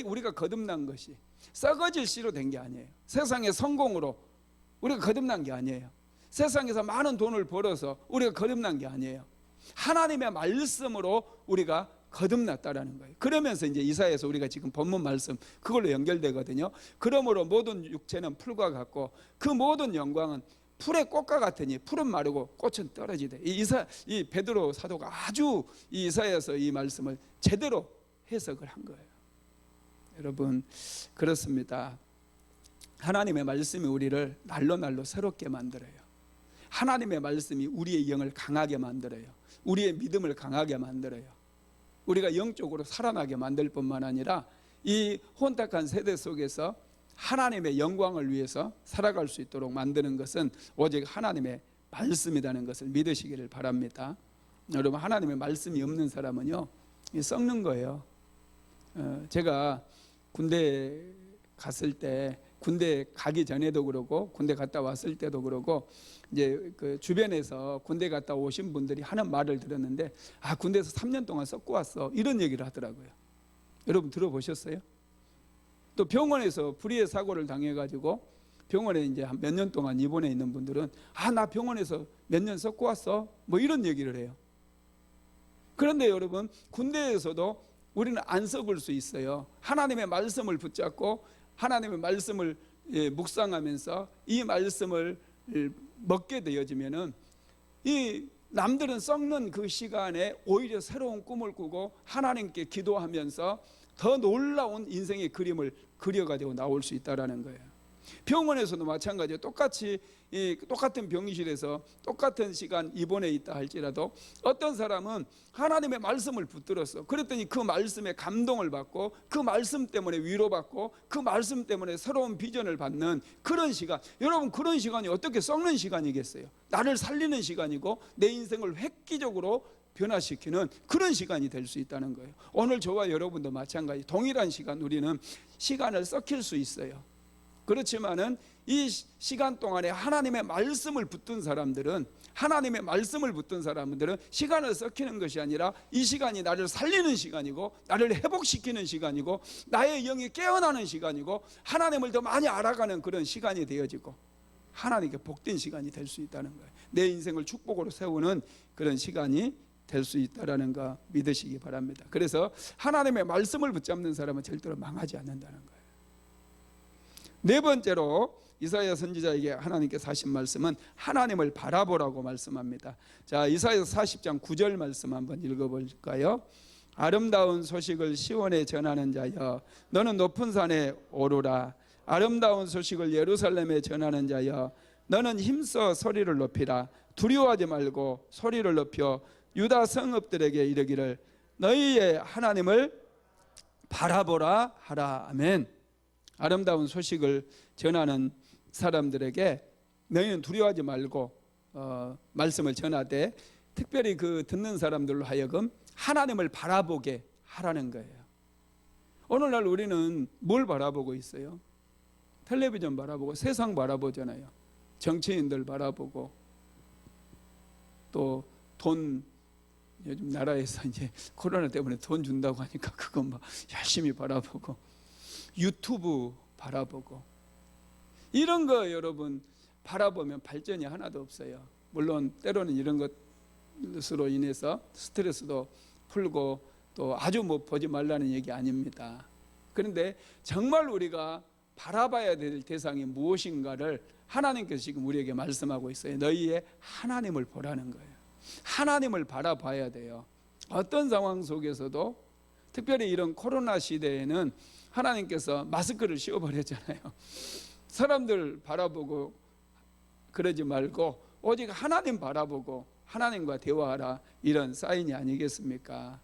우리가 거듭난 것이 썩어질 씨로 된 게 아니에요. 세상의 성공으로 우리가 거듭난 게 아니에요. 세상에서 많은 돈을 벌어서 우리가 거듭난 게 아니에요. 하나님의 말씀으로 우리가 거듭났다라는 거예요. 그러면서 이제 이사야에서 우리가 지금 본문 말씀 그걸로 연결되거든요. 그러므로 모든 육체는 풀과 같고 그 모든 영광은 풀의 꽃과 같으니 풀은 마르고 꽃은 떨어지되. 이 베드로 사도가 아주 이 이사야에서 이 말씀을 제대로 해석을 한 거예요. 여러분, 그렇습니다. 하나님의 말씀이 우리를 날로 새롭게 만들어요. 하나님의 말씀이 우리의 영을 강하게 만들어요. 우리의 믿음을 강하게 만들어요. 우리가 영적으로 살아나게 만들 뿐만 아니라 이 혼탁한 세대 속에서 하나님의 영광을 위해서 살아갈 수 있도록 만드는 것은 오직 하나님의 말씀이라는 것을 믿으시기를 바랍니다. 여러분, 하나님의 말씀이 없는 사람은요 썩는 거예요. 제가 군대 갔을 때, 군대 가기 전에도 그러고 군대 갔다 왔을 때도 그러고 이제 그 주변에서 군대 갔다 오신 분들이 하는 말을 들었는데, 군대에서 3년 동안 썩고 왔어, 이런 얘기를 하더라고요. 여러분 들어보셨어요? 또 병원에서 불의의 사고를 당해가지고 병원에 이제 한 몇 년 동안 입원해 있는 분들은 나 병원에서 몇 년 썩고 왔어, 뭐 이런 얘기를 해요. 그런데 여러분, 군대에서도 우리는 안 썩을 수 있어요. 하나님의 말씀을 붙잡고 하나님의 말씀을 묵상하면서 이 말씀을 먹게 되어지면은 이 남들은 썩는 그 시간에 오히려 새로운 꿈을 꾸고 하나님께 기도하면서 더 놀라운 인생의 그림을 그려가지고 나올 수 있다라는 거예요. 병원에서도 마찬가지예요. 똑같이 똑같은 병실에서 똑같은 시간 입원해 있다 할지라도 어떤 사람은 하나님의 말씀을 붙들었어. 그랬더니 그 말씀에 감동을 받고 그 말씀 때문에 위로받고 그 말씀 때문에 새로운 비전을 받는 그런 시간. 여러분, 그런 시간이 어떻게 썩는 시간이겠어요? 나를 살리는 시간이고 내 인생을 획기적으로 변화시키는 그런 시간이 될 수 있다는 거예요. 오늘 저와 여러분도 마찬가지, 동일한 시간 우리는 시간을 썩힐 수 있어요. 그렇지만은 이 시간 동안에 하나님의 말씀을 붙든 사람들은 시간을 썩히는 것이 아니라 이 시간이 나를 살리는 시간이고 나를 회복시키는 시간이고 나의 영이 깨어나는 시간이고 하나님을 더 많이 알아가는 그런 시간이 되어지고 하나님께 복된 시간이 될 수 있다는 거예요. 내 인생을 축복으로 세우는 그런 시간이 될 수 있다는 거 믿으시기 바랍니다. 그래서 하나님의 말씀을 붙잡는 사람은 절대로 망하지 않는다는 거예요. 네 번째로 이사야 선지자에게 하나님께서 하신 말씀은 하나님을 바라보라고 말씀합니다. 자, 이사야서 40장 9절 말씀 한번 읽어볼까요? 아름다운 소식을 시온에 전하는 자여, 너는 높은 산에 오르라. 아름다운 소식을 예루살렘에 전하는 자여, 너는 힘써 소리를 높이라. 두려워하지 말고 소리를 높여 유다 성읍들에게 이르기를 너희의 하나님을 바라보라 하라. 아멘. 아름다운 소식을 전하는 사람들에게 너희는 두려워하지 말고 말씀을 전하되, 특별히 그 듣는 사람들로 하여금 하나님을 바라보게 하라는 거예요. 오늘날 우리는 뭘 바라보고 있어요? 텔레비전 바라보고 세상 바라보잖아요. 정치인들 바라보고 또 돈, 요즘 나라에서 이제 코로나 때문에 돈 준다고 하니까 그거 막 열심히 바라보고 유튜브 바라보고 이런 거 여러분 바라보면 발전이 하나도 없어요. 물론 때로는 이런 것으로 인해서 스트레스도 풀고 또 아주 뭐 보지 말라는 얘기 아닙니다. 그런데 정말 우리가 바라봐야 될 대상이 무엇인가를 하나님께서 지금 우리에게 말씀하고 있어요. 너희의 하나님을 보라는 거예요. 하나님을 바라봐야 돼요. 어떤 상황 속에서도, 특별히 이런 코로나 시대에는 하나님께서 마스크를 씌워버렸잖아요. 사람들 바라보고 그러지 말고 오직 하나님 바라보고 하나님과 대화하라, 이런 사인이 아니겠습니까?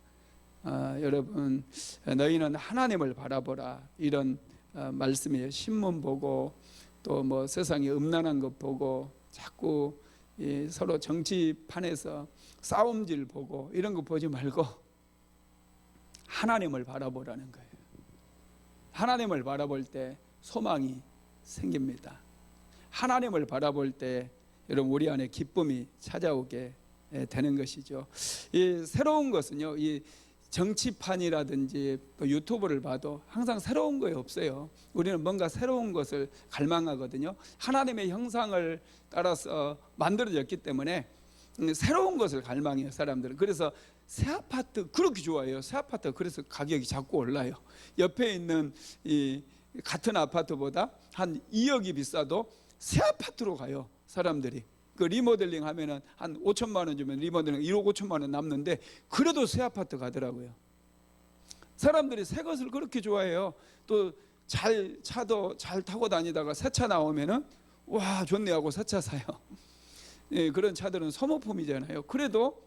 여러분, 너희는 하나님을 바라보라, 이런 말씀이에요. 신문 보고 또 뭐 세상에 음란한 것 보고 자꾸 서로 정치판에서 싸움질 보고 이런 거 보지 말고 하나님을 바라보라는 거예요. 하나님을 바라볼 때 소망이 생깁니다. 하나님을 바라볼 때 여러분 우리 안에 기쁨이 찾아오게 되는 것이죠. 이 새로운 것은요, 이 정치판이라든지 또 유튜브를 봐도 항상 새로운 거에 없어요. 우리는 뭔가 새로운 것을 갈망하거든요. 하나님의 형상을 따라서 만들어졌기 때문에 새로운 것을 갈망해요, 사람들은. 그래서 새 아파트 그렇게 좋아해요. 새 아파트, 그래서 가격이 자꾸 올라요. 옆에 있는 이 같은 아파트보다 한 2억이 비싸도 새 아파트로 가요, 사람들이. 그 리모델링 하면은 한 5천만 원 주면 리모델링 1억 5천만 원 남는데 그래도 새 아파트 가더라고요. 사람들이 새 것을 그렇게 좋아해요. 또 차도 잘 타고 다니다가 새 차 나오면은 와 좋네 하고 새 차 사요. 예, 그런 차들은 소모품이잖아요. 그래도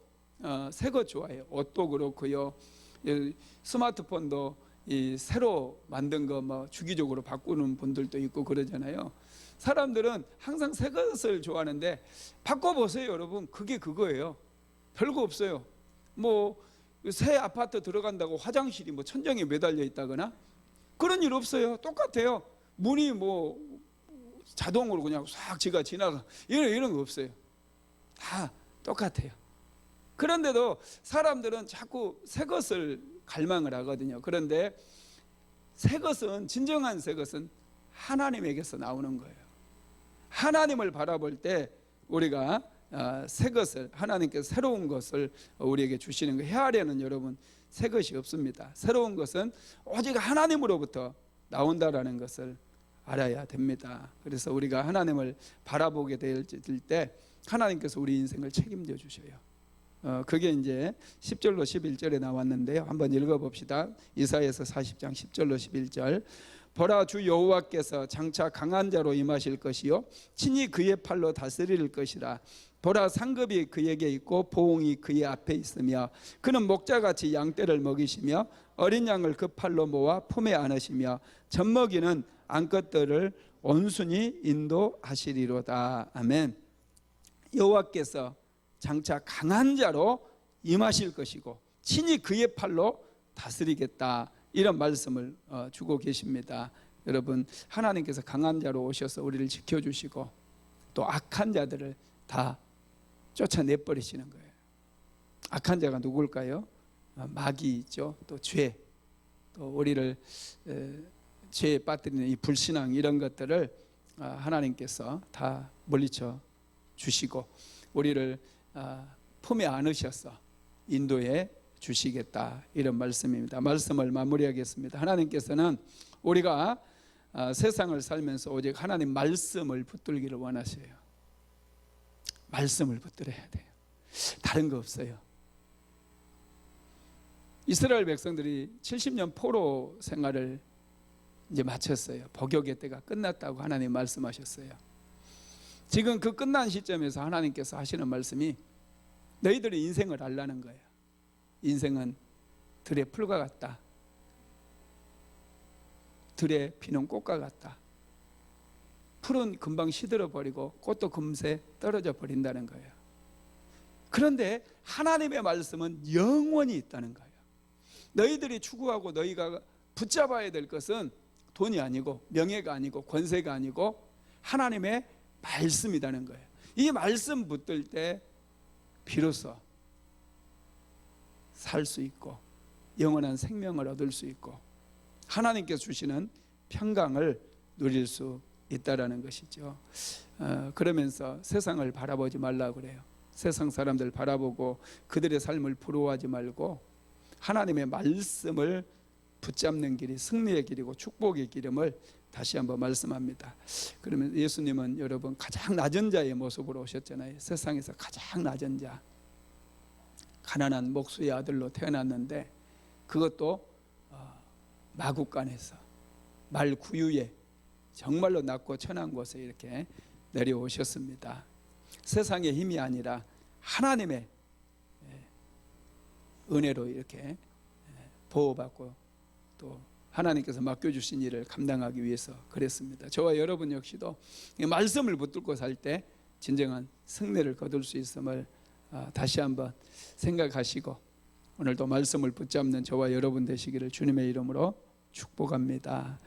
새 것 좋아해요. 옷도 그렇고요. 스마트폰도 이 새로 만든 거 뭐 주기적으로 바꾸는 분들도 있고 그러잖아요. 사람들은 항상 새 것을 좋아하는데 바꿔보세요, 여러분. 그게 그거예요. 별거 없어요. 뭐 새 아파트 들어간다고 화장실이 뭐 천장에 매달려 있다거나 그런 일 없어요. 똑같아요. 문이 뭐 자동으로 그냥 싹 지가 지나가 이런 거 없어요. 다 똑같아요. 그런데도 사람들은 자꾸 새 것을 갈망을 하거든요. 그런데 새 것은, 진정한 새 것은 하나님에게서 나오는 거예요. 하나님을 바라볼 때 우리가 새 것을, 하나님께서 새로운 것을 우리에게 주시는 거, 헤아려는 여러분 새 것이 없습니다. 새로운 것은 오직 하나님으로부터 나온다라는 것을 알아야 됩니다. 그래서 우리가 하나님을 바라보게 될 때 하나님께서 우리 인생을 책임져 주셔요. 그게 이제 10절로 11절에 나왔는데요. 한번 읽어봅시다. 이사야서 40장 10절로 11절. 보라, 주 여호와께서 장차 강한 자로 임하실 것이요 친히 그의 팔로 다스릴 것이라. 보라, 상급이 그에게 있고 보응이 그의 앞에 있으며 그는 목자같이 양떼를 먹이시며 어린 양을 그 팔로 모아 품에 안으시며 젖먹이는 암컷들을 온순히 인도하시리로다. 아멘. 여호와께서 장차 강한 자로 임하실 것이고 친히 그의 팔로 다스리겠다, 이런 말씀을 주고 계십니다. 여러분, 하나님께서 강한 자로 오셔서 우리를 지켜주시고 또 악한 자들을 다 쫓아내버리시는 거예요. 악한 자가 누굴까요? 마귀 있죠. 또 죄, 또 우리를 죄에 빠뜨리는 이 불신앙, 이런 것들을 하나님께서 다 물리쳐 주시고 우리를 품에 안으셔서 인도해 주시겠다, 이런 말씀입니다. 말씀을 마무리하겠습니다. 하나님께서는 우리가 세상을 살면서 오직 하나님 말씀을 붙들기를 원하세요. 말씀을 붙들어야 돼요. 다른 거 없어요. 이스라엘 백성들이 70년 포로 생활을 이제 마쳤어요. 복역의 때가 끝났다고 하나님 말씀하셨어요. 지금 그 끝난 시점에서 하나님께서 하시는 말씀이 너희들의 인생을 알라는 거예요. 인생은 들의 풀과 같다. 들에 피는 꽃과 같다. 풀은 금방 시들어 버리고 꽃도 금세 떨어져 버린다는 거예요. 그런데 하나님의 말씀은 영원히 있다는 거예요. 너희들이 추구하고 너희가 붙잡아야 될 것은 돈이 아니고 명예가 아니고 권세가 아니고 하나님의 말씀이라는 거예요. 이 말씀 붙들 때 비로소 살 수 있고 영원한 생명을 얻을 수 있고 하나님께서 주시는 평강을 누릴 수 있다라는 것이죠. 그러면서 세상을 바라보지 말라고 그래요. 세상 사람들 바라보고 그들의 삶을 부러워하지 말고 하나님의 말씀을 붙잡는 길이 승리의 길이고 축복의 길임을 다시 한번 말씀합니다. 그러면 예수님은 여러분 가장 낮은 자의 모습으로 오셨잖아요. 세상에서 가장 낮은 자, 가난한 목수의 아들로 태어났는데 그것도 마국간에서 말구유에 정말로 낮고 천한 곳에 이렇게 내려오셨습니다. 세상의 힘이 아니라 하나님의 은혜로 이렇게 보호받고 또 하나님께서 맡겨주신 일을 감당하기 위해서 그랬습니다. 저와 여러분 역시도 말씀을 붙들고 살 때 진정한 승리를 거둘 수 있음을 다시 한번 생각하시고 오늘도 말씀을 붙잡는 저와 여러분 되시기를 주님의 이름으로 축복합니다.